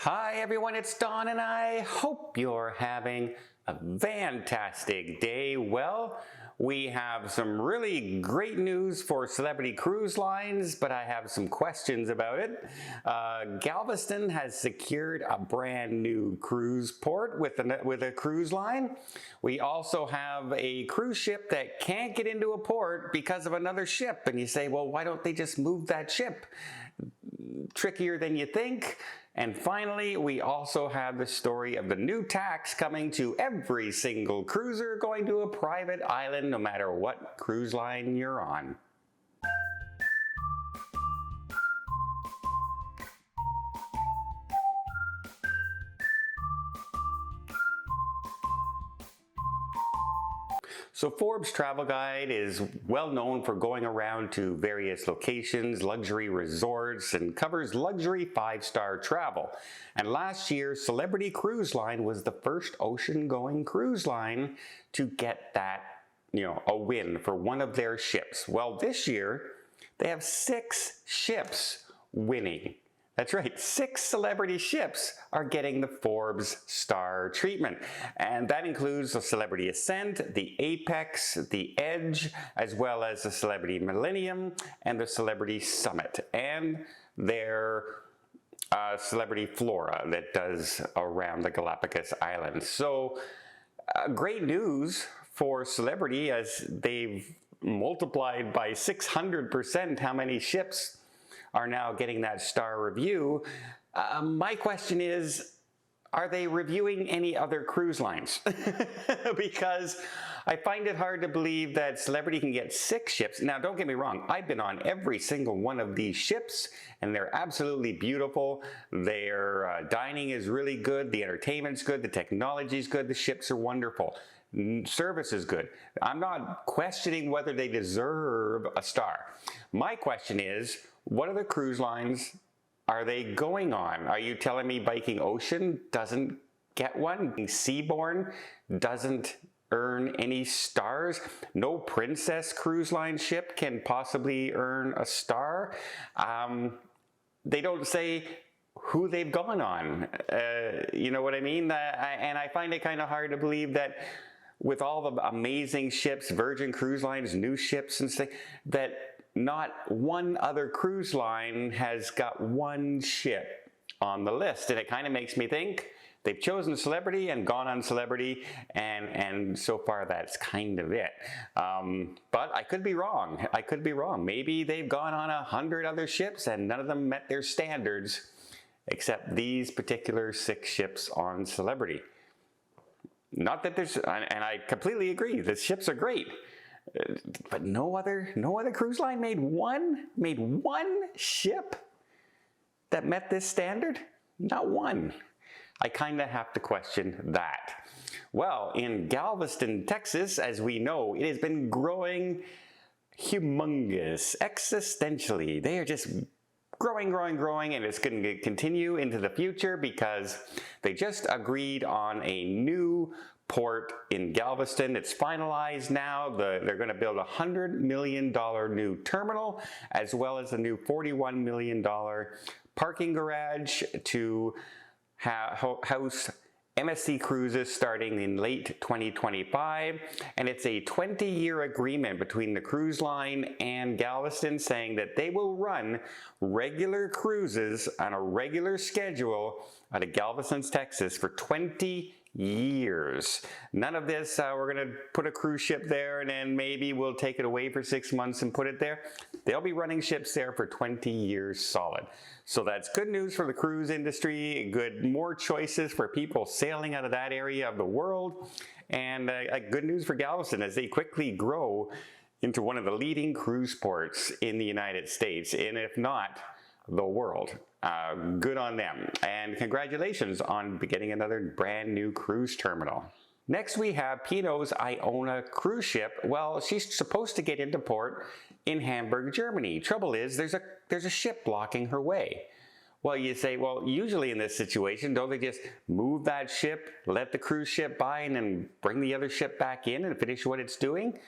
Hi everyone, it's Don and I hope you're having a fantastic day. Well, we have some really great news for celebrity cruise lines, but I have some questions about it. Galveston has secured a brand new cruise port with a cruise line. We also have a cruise ship that can't get into a port because of another ship. And you say, well, why don't they just move that ship? Trickier than you think. And finally, we also have the story of the new tax coming to every single cruiser going to a private island, no matter what cruise line you're on. So Forbes Travel Guide is well known for going around to various locations, luxury resorts, and covers luxury 5-star travel. And last year, Celebrity Cruise Line was the first ocean-going cruise line to get that, a win for one of their ships. Well, this year, they have 6 ships winning. That's right, 6 celebrity ships are getting the Forbes star treatment. And that includes the Celebrity Ascent, the Apex, the Edge, as well as the Celebrity Millennium and the Celebrity Summit, and their Celebrity Flora that does around the Galapagos Islands. So great news for Celebrity, as they've multiplied by 600% how many ships are now getting that star review. My question is, are they reviewing any other cruise lines? Because I find it hard to believe that Celebrity can get 6 ships. Now, don't get me wrong, I've been on every single one of these ships, and they're absolutely beautiful. Their dining is really good, the entertainment's good, the technology's good, the ships are wonderful. Service is good. I'm not questioning whether they deserve a star. My question is, what other cruise lines are they going on? Are you telling me Viking Ocean doesn't get one? Seabourn doesn't earn any stars? No Princess Cruise Line ship can possibly earn a star? They don't say who they've gone on. You know what I mean? And I find it kind of hard to believe that with all the amazing ships, Virgin Cruise Line's new ships and stuff, that not one other cruise line has got one ship on the list. And it kind of makes me think they've chosen Celebrity and gone on Celebrity, and so far that's kind of it. But I could be wrong. I could be wrong. Maybe they've gone on 100 other ships and none of them met their standards, except these particular 6 ships on Celebrity. Not that there's, and I completely agree, the ships are great. But no other cruise line made one ship that met this standard? Not one. I kind of have to question that. Well, in Galveston, Texas, as we know, it has been growing humongous, existentially. They are just growing, and it's going to continue into the future because they just agreed on a new port in Galveston. It's finalized now. They're going to build a $100 million new terminal, as well as a new $41 million parking garage to house MSC cruises starting in late 2025, and it's a 20-year agreement between the cruise line and Galveston, saying that they will run regular cruises on a regular schedule out of Galveston, Texas for 20 years. None of this, we're going to put a cruise ship there and then maybe we'll take it away for 6 months and put it there. They'll be running ships there for 20 years solid. So that's good news for the cruise industry, more choices for people sailing out of that area of the world, and good news for Galveston as they quickly grow into one of the leading cruise ports in the United States, and if not, the world. Good on them, and congratulations on getting another brand new cruise terminal. Next we have Pino's Iona cruise ship. Well, she's supposed to get into port in Hamburg, Germany. Trouble is, there's a ship blocking her way. Well, you say, well, usually in this situation, don't they just move that ship, let the cruise ship by, and then bring the other ship back in and finish what it's doing?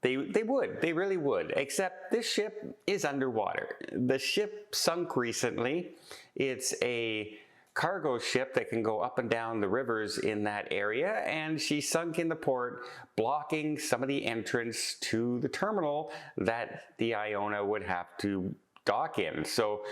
They really would, except this ship is underwater. The ship sunk recently. It's a cargo ship that can go up and down the rivers in that area, and she sunk in the port, blocking some of the entrance to the terminal that the Iona would have to dock in. So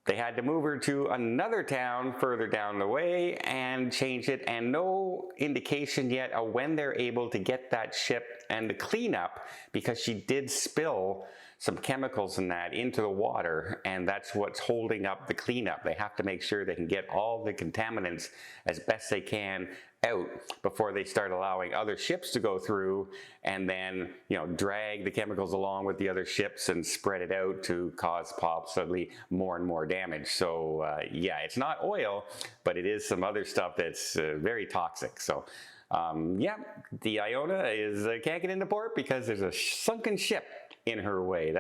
they had to move her to another town further down the way and change it, and no indication yet of when they're able to get that ship and the cleanup, because she did spill some chemicals in that into the water, and that's what's holding up the cleanup. They have to make sure they can get all the contaminants as best they can out before they start allowing other ships to go through and then, drag the chemicals along with the other ships and spread it out to cause possibly more and more damage. So yeah, it's not oil, but it is some other stuff that's very toxic. So yeah, the Iona can't get into port because there's a sunken ship in her way.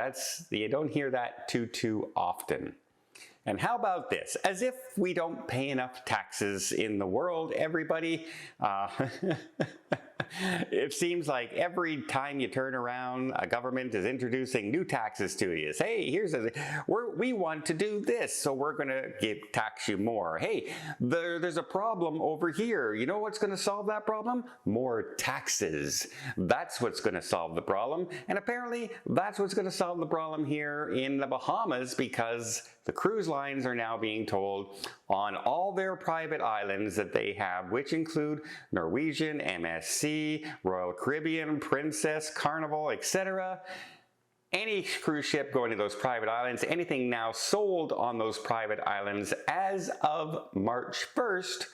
You don't hear that too often. And how about this? As if we don't pay enough taxes in the world, everybody. It seems like every time you turn around, a government is introducing new taxes to you. Hey, we want to do this, so we're going to tax you more. Hey, there's a problem over here. You know what's going to solve that problem? More taxes. That's what's going to solve the problem. And apparently, that's what's going to solve the problem here in the Bahamas, because the cruise lines are now being told on all their private islands that they have, which include Norwegian, MSC, Royal Caribbean, Princess, Carnival, etc. Any cruise ship going to those private islands, anything now sold on those private islands as of March 1st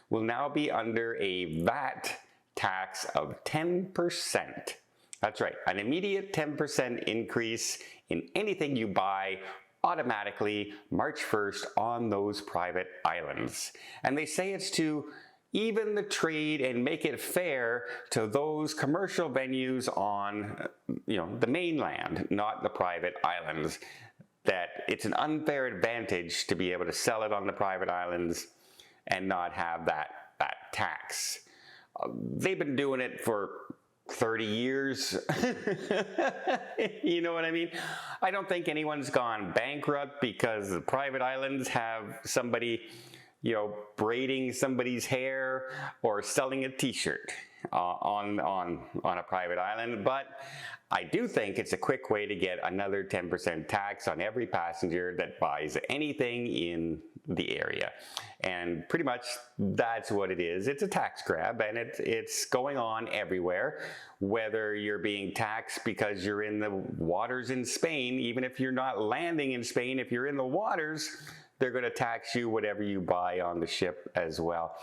will now be under a VAT tax of 10%. That's right, an immediate 10% increase in anything you buy automatically March 1st on those private islands. And they say it's to even the trade and make it fair to those commercial venues on, the mainland, not the private islands. That it's an unfair advantage to be able to sell it on the private islands and not have that tax. They've been doing it for 30 years. You know what I mean? I don't think anyone's gone bankrupt because the private islands have somebody, braiding somebody's hair or selling a t-shirt on a private island. But I do think it's a quick way to get another 10% tax on every passenger that buys anything in the area. And pretty much that's what it is. It's a tax grab, and it's going on everywhere. Whether you're being taxed because you're in the waters in Spain, even if you're not landing in Spain, if you're in the waters, they're going to tax you whatever you buy on the ship as well.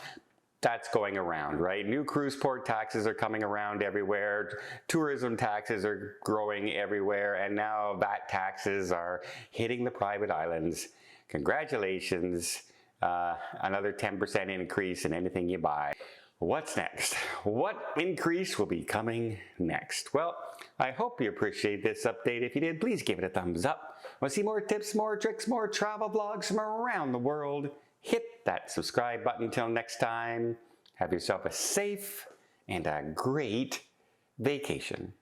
That's going around, right? New cruise port taxes are coming around everywhere. Tourism taxes are growing everywhere. And now VAT taxes are hitting the private islands. Congratulations, another 10% increase in anything you buy. What's next? What increase will be coming next? Well, I hope you appreciate this update. If you did, please give it a thumbs up. Want to see more tips, more tricks, more travel vlogs from around the world? Hit that subscribe button. Until next time, have yourself a safe and a great vacation.